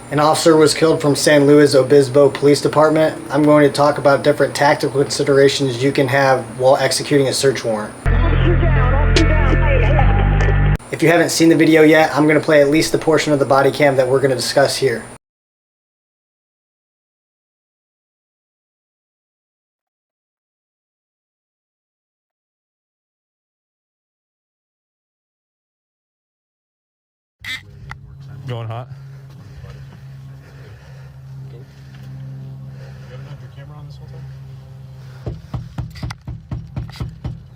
An officer was killed from San Luis Obispo Police Department. I'm going to talk about different tactical considerations you can have while executing a search warrant. If you haven't seen the video yet, I'm going to play at least the portion of the body cam that we're going to discuss here. Going hot. You haven't had your camera on this whole time?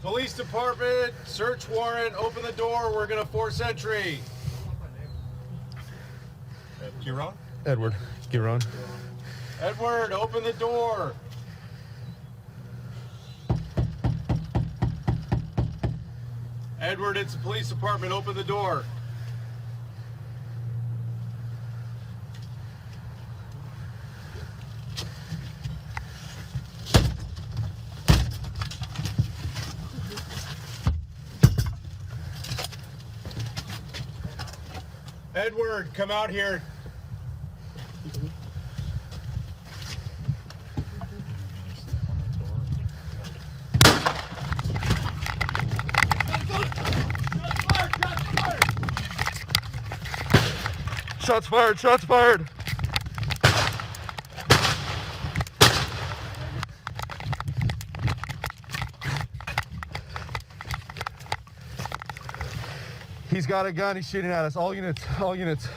Police department, search warrant, open the door, we're gonna force entry. Kieran? Edward, Kieran. Edward, open the door. Edward, it's the police department, open the door. Edward, come out here. Shots fired, shots fired. He's got a gun, he's shooting at us. All units, all units.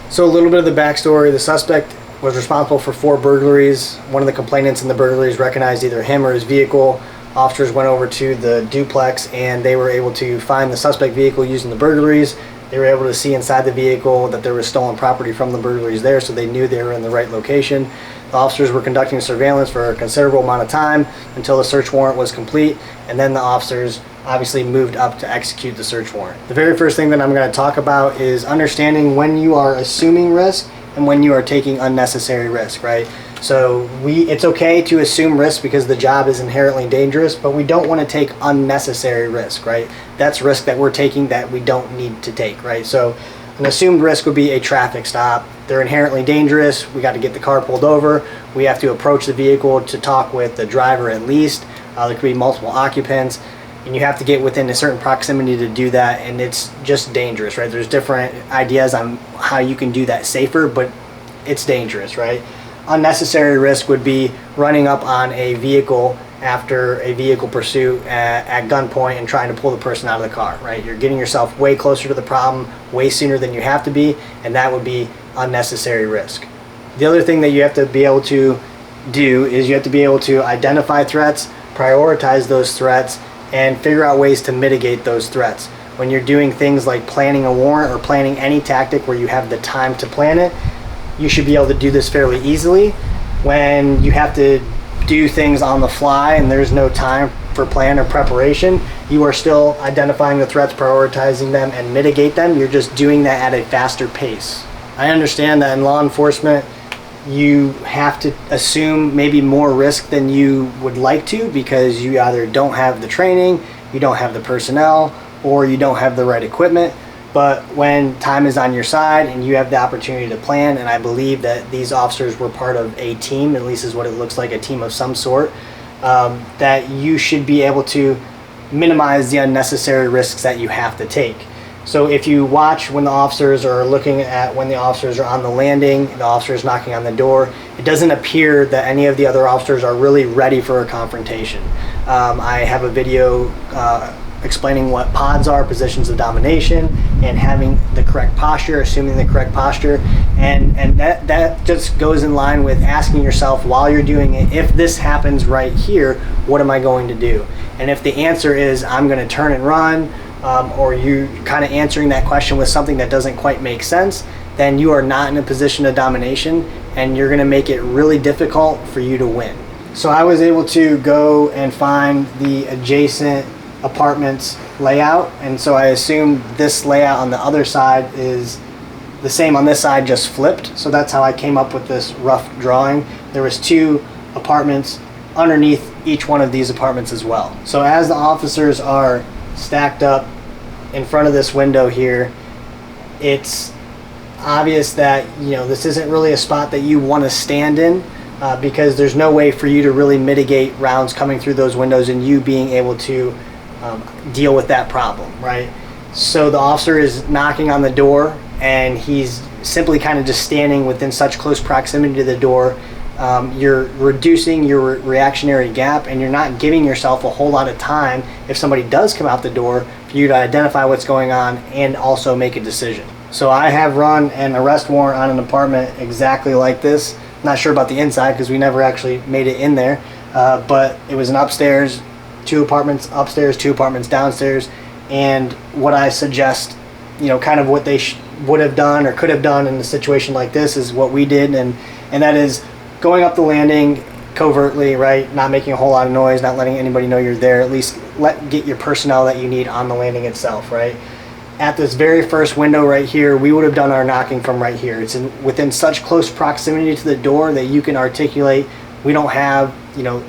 So a little bit of the backstory. The suspect was responsible for 4 burglaries. One of the complainants in the burglaries recognized either him or his vehicle. Officers went over to the duplex and they were able to find the suspect vehicle using the burglaries. They were able to see inside the vehicle that there was stolen property from the burglaries there, so they knew they were in the right location. The officers were conducting surveillance for a considerable amount of time until the search warrant was complete, and then the officers obviously moved up to execute the search warrant. The very first thing that I'm going to talk about is understanding when you are assuming risk and when you are taking unnecessary risk, right? So it's okay to assume risk because the job is inherently dangerous, but we don't want to take unnecessary risk, right? That's risk that we're taking that we don't need to take, right? So an assumed risk would be a traffic stop. They're inherently dangerous. We got to get the car pulled over. We have to approach the vehicle to talk with the driver at least. There could be multiple occupants, and you have to get within a certain proximity to do that, and it's just dangerous, right? There's different ideas on how you can do that safer, but it's dangerous, right? Unnecessary risk would be running up on a vehicle after a vehicle pursuit at gunpoint and trying to pull the person out of the car, right? You're getting yourself way closer to the problem way sooner than you have to be, and that would be unnecessary risk. The other thing that you have to be able to do is you have to be able to identify threats, prioritize those threats, and figure out ways to mitigate those threats. When you're doing things like planning a warrant or planning any tactic where you have the time to plan it, you should be able to do this fairly easily. When you have to do things on the fly and there's no time for plan or preparation, you are still identifying the threats, prioritizing them, and mitigate them. You're just doing that at a faster pace. I understand that in law enforcement, you have to assume maybe more risk than you would like to because you either don't have the training, you don't have the personnel, or you don't have the right equipment. But when time is on your side and you have the opportunity to plan, and I believe that these officers were part of a team, at least is what it looks like, a team of some sort, that you should be able to minimize the unnecessary risks that you have to take. So if you watch when the officers are looking at when the officers are on the landing, the officers knocking on the door, it doesn't appear that any of the other officers are really ready for a confrontation. I have a video explaining what pods are, positions of domination, and having the correct posture, assuming the correct posture, and that just goes in line with asking yourself while you're doing it, if this happens right here, what am I going to do? And if the answer is I'm going to turn and run, or you kind of answering that question with something that doesn't quite make sense, then you are not in a position of domination, and you're going to make it really difficult for you to win. So I was able to go and find the adjacent apartments layout, and so I assume this layout on the other side is the same on this side, just flipped. So that's how I came up with this rough drawing. There was 2 apartments underneath each one of these apartments as well. So as the officers are stacked up in front of this window here, it's obvious that, you know, this isn't really a spot that you want to stand in, because there's no way for you to really mitigate rounds coming through those windows and you being able to deal with that problem, right? So the officer is knocking on the door, and he's simply kind of just standing within such close proximity to the door. You're reducing your reactionary gap, and you're not giving yourself a whole lot of time if somebody does come out the door for you to identify what's going on and also make a decision. So I have run an arrest warrant on an apartment exactly like this. Not sure about the inside because we never actually made it in there, but it was an upstairs, 2 apartments upstairs, 2 apartments downstairs. And what I suggest, you know, kind of what they would have done or could have done in a situation like this is what we did, and that is going up the landing covertly, right? Not making a whole lot of noise, not letting anybody know you're there. At least get your personnel that you need on the landing itself, right? At this very first window right here, we would have done our knocking from right here. It's within such close proximity to the door that you can articulate. We don't have, you know,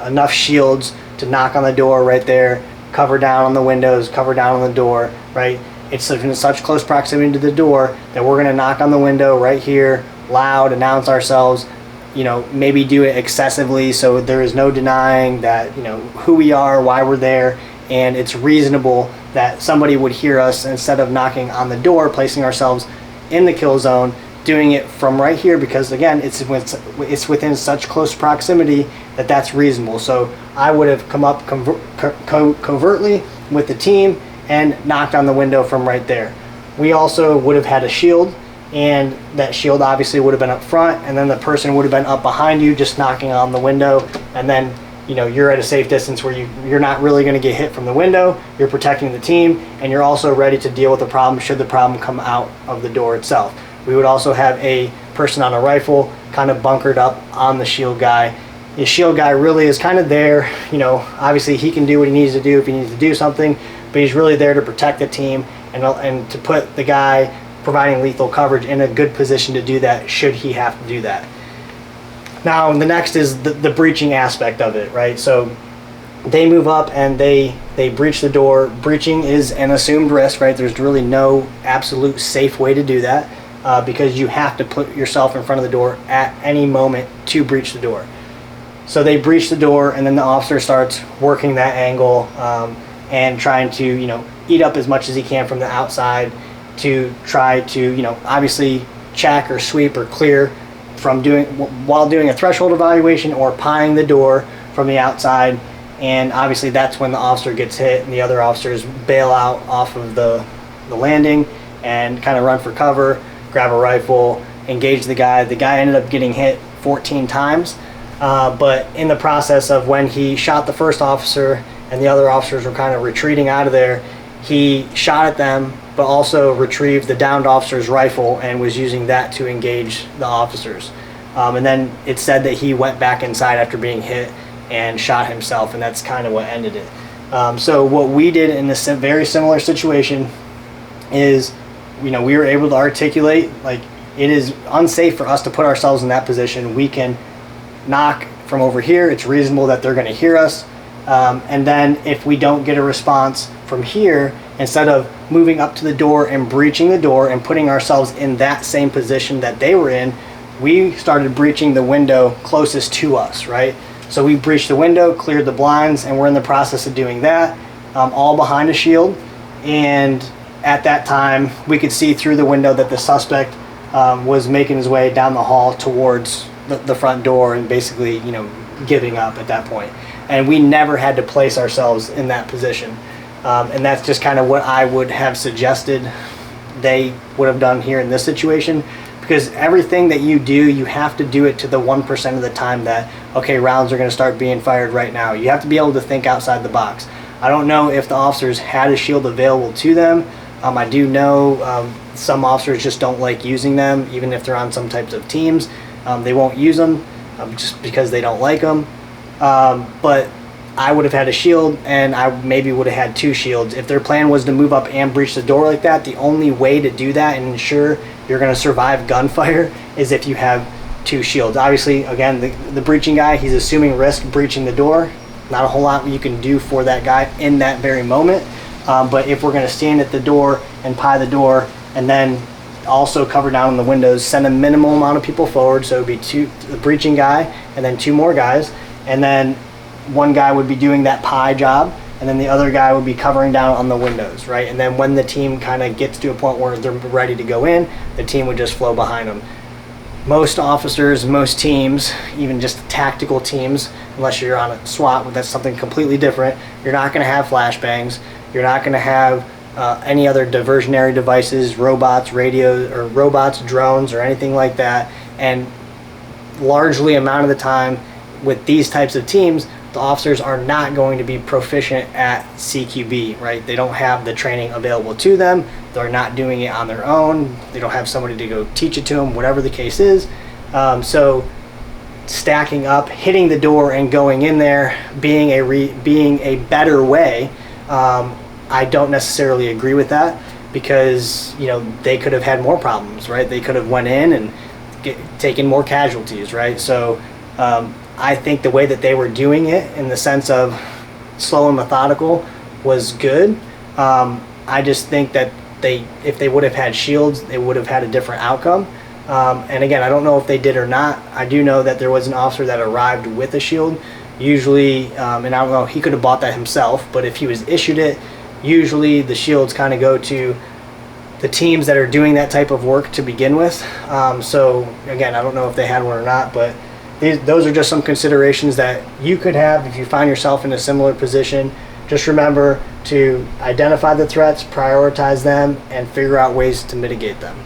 enough shields to knock on the door right there, cover down on the windows, cover down on the door, right? It's in such close proximity to the door that we're gonna knock on the window right here, loud, announce ourselves, you know, maybe do it excessively so there is no denying that, you know, who we are, why we're there, and it's reasonable that somebody would hear us instead of knocking on the door, placing ourselves in the kill zone, doing it from right here, because again, it's within such close proximity that that's reasonable. So I would have come up covertly with the team and knocked on the window from right there. We also would have had a shield, and that shield obviously would have been up front, and then the person would have been up behind you just knocking on the window, and then, you know, you're at a safe distance where you're not really going to get hit from the window. You're protecting the team, and you're also ready to deal with the problem should the problem come out of the door itself. We would also have a person on a rifle kind of bunkered up on the shield guy. The shield guy really is kind of there, you know, obviously he can do what he needs to do if he needs to do something, but he's really there to protect the team and to put the guy providing lethal coverage in a good position to do that should he have to do that. Now the next is the breaching aspect of it, right? So they move up and they breach the door. Breaching is an assumed risk, right? There's really no absolute safe way to do that, because you have to put yourself in front of the door at any moment to breach the door. So they breach the door, and then the officer starts working that angle and trying to, you know, eat up as much as he can from the outside to try to, you know, obviously check or sweep or clear from while doing a threshold evaluation or pieing the door from the outside. And obviously that's when the officer gets hit and the other officers bail out off of the landing and kind of run for cover, grab a rifle, engage the guy. The guy ended up getting hit 14 times, but in the process of when he shot the first officer and the other officers were kind of retreating out of there, he shot at them, but also retrieved the downed officer's rifle and was using that to engage the officers. And then it said that he went back inside after being hit and shot himself, and that's kind of what ended it. So what we did in this very similar situation is, you know, we were able to articulate, like, it is unsafe for us to put ourselves in that position. We can knock from over here. It's reasonable that they're going to hear us. And then if we don't get a response from here, instead of moving up to the door and breaching the door and putting ourselves in that same position that they were in, we started breaching the window closest to us, right? So we breached the window, cleared the blinds, and we're in the process of doing that, all behind a shield. And at that time, we could see through the window that the suspect was making his way down the hall towards the front door and basically, you know, giving up at that point. And we never had to place ourselves in that position. And that's just kind of what I would have suggested they would have done here in this situation, because everything that you do, you have to do it to the 1% of the time that, okay, rounds are going to start being fired right now. You have to be able to think outside the box. I don't know if the officers had a shield available to them. I do know some officers just don't like using them, even if they're on some types of teams. They won't use them just because they don't like them. But I would have had a shield, and I maybe would have had 2 shields. If their plan was to move up and breach the door like that, the only way to do that and ensure you're going to survive gunfire is if you have 2 shields. Obviously, again, the breaching guy, he's assuming risk breaching the door. Not a whole lot you can do for that guy in that very moment. But if we're going to stand at the door and pie the door and then also cover down on the windows, send a minimal amount of people forward. So it would be the breaching guy and then 2 more guys. And then one guy would be doing that pie job, and then the other guy would be covering down on the windows, right? And then when the team kind of gets to a point where they're ready to go in, the team would just flow behind them. Most officers, most teams, even just tactical teams, unless you're on a SWAT, that's something completely different. You're not going to have flashbangs. You're not going to have any other diversionary devices, robots, radios, or robots, drones, or anything like that. And largely amount of the time with these types of teams, the officers are not going to be proficient at CQB, right? They don't have the training available to them. They're not doing it on their own. They don't have somebody to go teach it to them, whatever the case is. So stacking up, hitting the door and going in there, being a better way, I don't necessarily agree with that, because they could have had more problems, right? They could have went in and taken more casualties, right? So I think the way that they were doing it, in the sense of slow and methodical, was good. I just think that if they would have had shields, they would have had a different outcome. And again, I don't know if they did or not. I do know that there was an officer that arrived with a shield. Usually, and I don't know, he could have bought that himself, but if he was issued it, usually the shields kind of go to the teams that are doing that type of work to begin with. So again, I don't know if they had one or not, but those are just some considerations that you could have if you find yourself in a similar position. Just remember to identify the threats, prioritize them, and figure out ways to mitigate them.